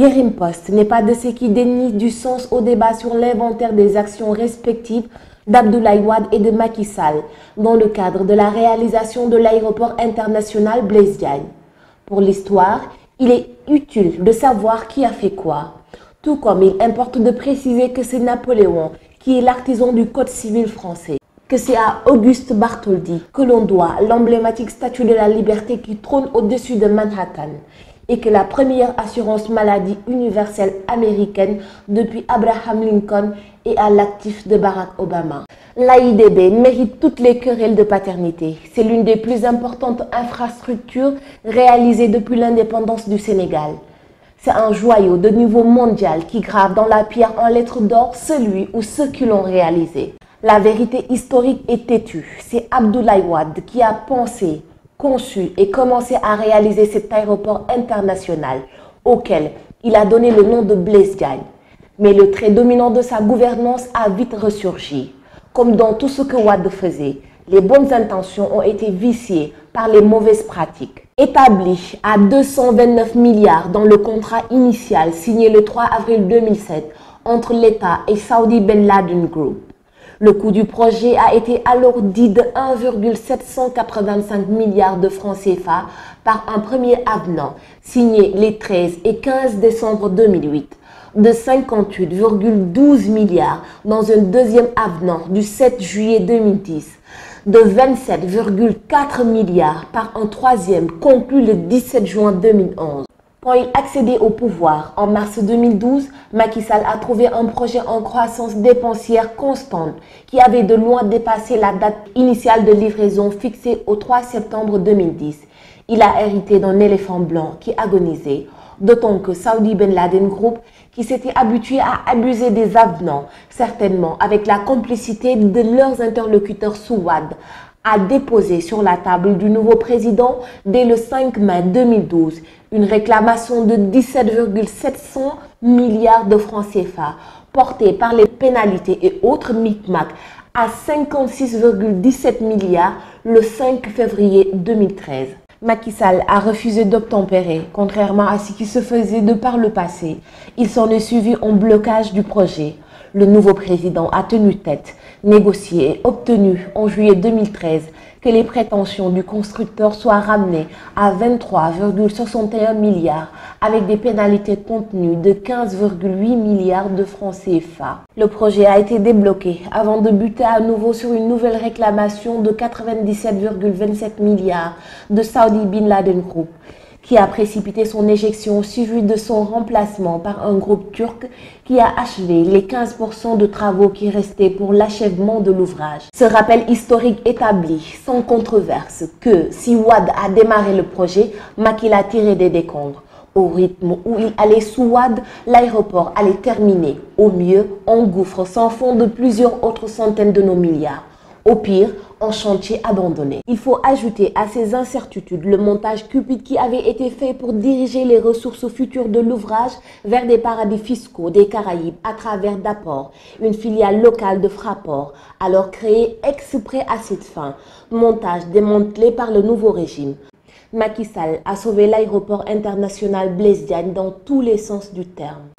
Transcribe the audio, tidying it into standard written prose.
Yerim Post n'est pas de ceux qui dénient du sens au débat sur l'inventaire des actions respectives d'Abdoulaye Wade et de Macky Sall dans le cadre de la réalisation de l'aéroport international Blaise Diagne. Pour l'histoire, il est utile de savoir qui a fait quoi. Tout comme il importe de préciser que c'est Napoléon qui est l'artisan du Code civil français, que c'est à Auguste Bartholdi que l'on doit l'emblématique statue de la liberté qui trône au-dessus de Manhattan, et que la première assurance maladie universelle américaine depuis Abraham Lincoln est à l'actif de Barack Obama. L'AIBD mérite toutes les querelles de paternité. C'est l'une des plus importantes infrastructures réalisées depuis l'indépendance du Sénégal. C'est un joyau de niveau mondial qui grave dans la pierre en lettres d'or celui ou ceux qui l'ont réalisé. La vérité historique est têtue. C'est Abdoulaye Wade qui a pensé, conçu et commencé à réaliser cet aéroport international auquel il a donné le nom de Blaise Diagne. Mais le trait dominant de sa gouvernance a vite ressurgi. Comme dans tout ce que Wade faisait, les bonnes intentions ont été viciées par les mauvaises pratiques. Établi à 229 milliards dans le contrat initial signé le 3 avril 2007 entre l'État et Saudi Ben Laden Group, le coût du projet a été alors dit de 1,785 milliards de francs CFA par un premier avenant signé les 13 et 15 décembre 2008, de 58,12 milliards dans un deuxième avenant du 7 juillet 2010, de 27,4 milliards par un troisième conclu le 17 juin 2011. Quand il accédait au pouvoir en mars 2012, Macky Sall a trouvé un projet en croissance dépensière constante qui avait de loin dépassé la date initiale de livraison fixée au 3 septembre 2010. Il a hérité d'un éléphant blanc qui agonisait, d'autant que Saudi Ben Laden Group, qui s'était habitué à abuser des avenants, certainement avec la complicité de leurs interlocuteurs sous Wade, a déposé sur la table du nouveau président dès le 5 mai 2012 une réclamation de 17,700 milliards de francs CFA portée par les pénalités et autres micmacs à 56,17 milliards le 5 février 2013. Macky Sall a refusé d'obtempérer, contrairement à ce qui se faisait de par le passé. Il s'en est suivi un blocage du projet. Le nouveau président a tenu tête, négocié et obtenu en juillet 2013 que les prétentions du constructeur soient ramenées à 23,61 milliards avec des pénalités contenues de 15,8 milliards de francs CFA. Le projet a été débloqué avant de buter à nouveau sur une nouvelle réclamation de 97,27 milliards de Saudi Ben Laden Group, qui a précipité son éjection suivie de son remplacement par un groupe turc qui a achevé les 15% de travaux qui restaient pour l'achèvement de l'ouvrage. Ce rappel historique établit sans controverse que si Wade a démarré le projet, Macky l'a tiré des décombres. Au rythme où il allait sous Wade, l'aéroport allait terminer, au mieux, en gouffre sans fond de plusieurs autres centaines de nos milliards. Au pire, en chantier abandonné. Il faut ajouter à ces incertitudes le montage cupide qui avait été fait pour diriger les ressources futures de l'ouvrage vers des paradis fiscaux des Caraïbes à travers Daport, une filiale locale de Fraport, alors créée exprès à cette fin. Montage démantelé par le nouveau régime. Macky Sall a sauvé l'aéroport international Blaise Diagne dans tous les sens du terme.